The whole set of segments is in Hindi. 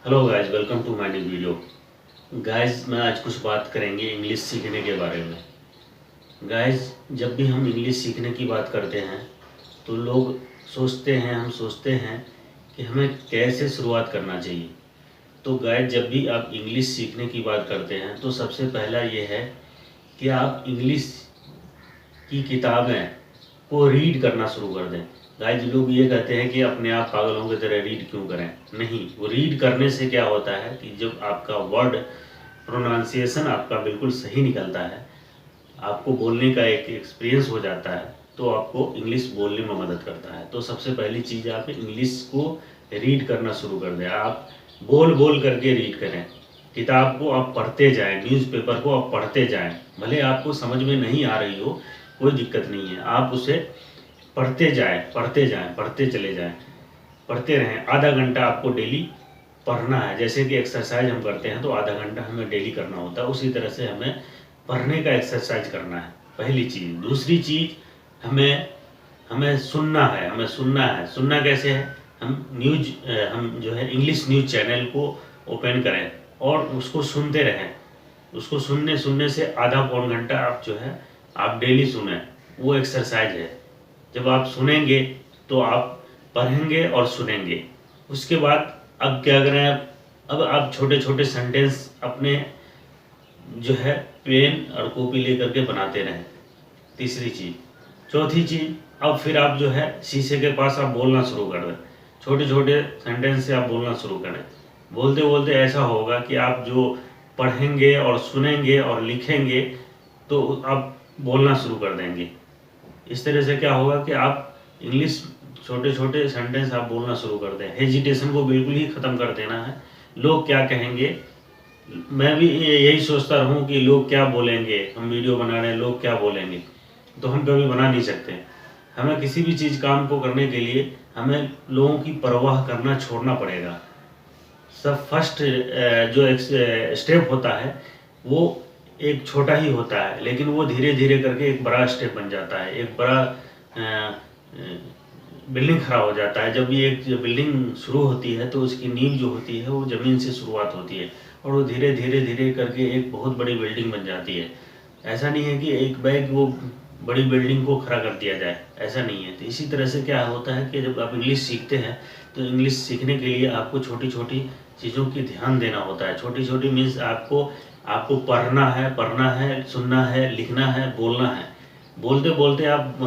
Hello guys, welcome to my new video. Guys, मैं आज कुछ बात करेंगे इंग्लिश सीखने के बारे में। गाइस, जब भी हम इंग्लिश सीखने की बात करते हैं तो लोग हम सोचते हैं कि हमें कैसे शुरुआत करना चाहिए। तो गाइस, जब भी आप इंग्लिश सीखने की बात करते हैं तो सबसे पहला ये है कि आप इंग्लिश की किताबें को रीड करना शुरू कर दें। गाइस, लोग ये कहते हैं कि अपने आप पागलों की तरह रीड क्यों करें। नहीं, वो रीड करने से क्या होता है कि जब आपका वर्ड प्रोनाउंसिएशन आपका बिल्कुल सही निकलता है, आपको बोलने का एक एक्सपीरियंस हो जाता है, तो आपको इंग्लिश बोलने में मदद करता है। तो सबसे पहली चीज़, आप इंग्लिश को रीड करना शुरू कर दें। आप बोल बोल करके रीड करें। किताब को आप पढ़ते जाएं, न्यूज़पेपर को आप पढ़ते जाएं। भले आपको समझ में नहीं आ रही हो, कोई दिक्कत नहीं है, आप उसे पढ़ते जाएं, पढ़ते जाएं, पढ़ते चले जाएं, पढ़ते रहें। आधा घंटा आपको डेली पढ़ना है। जैसे कि एक्सरसाइज हम करते हैं तो आधा घंटा हमें डेली करना होता है, उसी तरह से हमें पढ़ने का एक्सरसाइज करना है, पहली चीज़। दूसरी चीज़, हमें हमें सुनना है। हमें सुनना है। सुनना कैसे है? हम जो है इंग्लिश न्यूज़ चैनल को ओपन करें और उसको सुनते रहें। उसको सुनने सुनने से आधा पौन घंटा आप जो है आप डेली सुने, वो एक्सरसाइज है। जब आप सुनेंगे तो आप पढ़ेंगे और सुनेंगे। उसके बाद अब क्या करें, अब आप छोटे छोटे सेंटेंस अपने जो है पेन और कॉपी लेकर के बनाते रहें, तीसरी चीज़। चौथी चीज़, अब फिर आप जो है शीशे के पास आप बोलना शुरू कर दें। छोटे छोटे सेंटेंस से आप बोलना शुरू करें। बोलते बोलते ऐसा होगा कि आप जो पढ़ेंगे और सुनेंगे और लिखेंगे तो आप बोलना शुरू कर देंगे। इस तरह से क्या होगा कि आप इंग्लिश छोटे छोटे सेंटेंस आप बोलना शुरू कर दें। हेजिटेशन को बिल्कुल ही ख़त्म कर देना है। लोग क्या कहेंगे, मैं भी यही सोचता रहूं कि लोग क्या बोलेंगे, हम वीडियो बना रहे हैं, लोग क्या बोलेंगे, तो हम कभी बना नहीं सकते। हमें किसी भी चीज़ काम को करने के लिए हमें लोगों की परवाह करना छोड़ना पड़ेगा। सब फर्स्ट जो एक स्टेप होता है वो एक छोटा ही होता है, लेकिन वो धीरे धीरे करके एक बड़ा स्टेप बन जाता है, एक बड़ा बिल्डिंग खड़ा हो जाता है। जब ये एक बिल्डिंग शुरू होती है तो उसकी नींव जो होती है वो ज़मीन से शुरुआत होती है और वो धीरे धीरे धीरे करके एक बहुत बड़ी बिल्डिंग बन जाती है। ऐसा नहीं है कि एक बैग वो बड़ी बिल्डिंग को खड़ा कर दिया जाए, ऐसा नहीं है। तो इसी तरह से क्या होता है कि जब आप इंग्लिश सीखते हैं तो इंग्लिश सीखने के लिए आपको छोटी छोटी चीज़ों की ध्यान देना होता है। छोटी छोटी मीन्स आपको आपको पढ़ना है, सुनना है, लिखना है, बोलना है। बोलते बोलते आप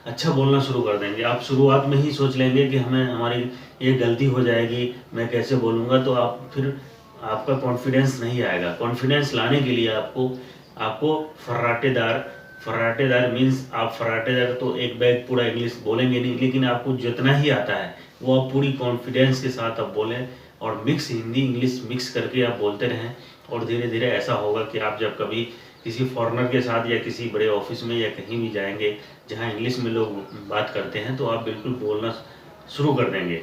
अच्छा बोलना शुरू कर देंगे। आप शुरुआत में ही सोच लेंगे कि हमें हमारी ये गलती हो जाएगी, मैं कैसे बोलूँगा, तो आप फिर आपका कॉन्फिडेंस नहीं आएगा। कॉन्फिडेंस लाने के लिए आपको आपको फर्राटेदार फर्राटेदार मीन्स आप फर्राटेदार तो एक बैग पूरा इंग्लिश बोलेंगे नहीं, लेकिन आपको जितना ही आता है वो आप पूरी कॉन्फिडेंस के साथ आप बोलें और मिक्स हिंदी इंग्लिश मिक्स करके आप बोलते रहें। और धीरे धीरे ऐसा होगा कि आप जब कभी किसी फॉरेनर के साथ या किसी बड़े ऑफिस में या कहीं भी जाएंगे जहाँ इंग्लिश में लोग बात करते हैं तो आप बिल्कुल बोलना शुरू कर देंगे।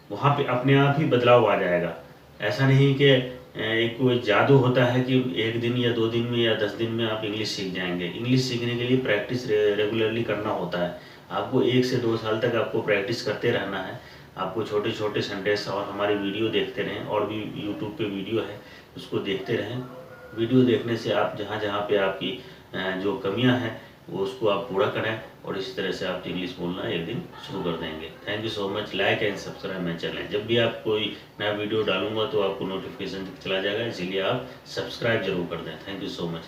वहाँ पे अपने आप ही बदलाव आ जाएगा। ऐसा नहीं कि एक कोई जादू होता है कि एक दिन या 2 दिन में या 10 दिन में आप इंग्लिश सीख जाएंगे। इंग्लिश सीखने के लिए प्रैक्टिस रेगुलरली करना होता है। आपको 1 से 2 साल तक आपको प्रैक्टिस करते रहना है। आपको छोटे छोटे सेंटेंस और हमारी वीडियो देखते रहें, और भी यूट्यूब पे वीडियो है उसको देखते रहें। वीडियो देखने से आप जहाँ जहाँ पे आपकी जो कमियाँ हैं वो उसको आप पूरा करें और इस तरह से आप इंग्लिश बोलना एक दिन शुरू कर देंगे। Thank you so much. Like and subscribe my channel. जब भी आप कोई नया वीडियो डालूंगा तो आपको नोटिफिकेशन चला जाएगा, इसीलिए आप सब्सक्राइब जरूर कर दें। Thank you so much.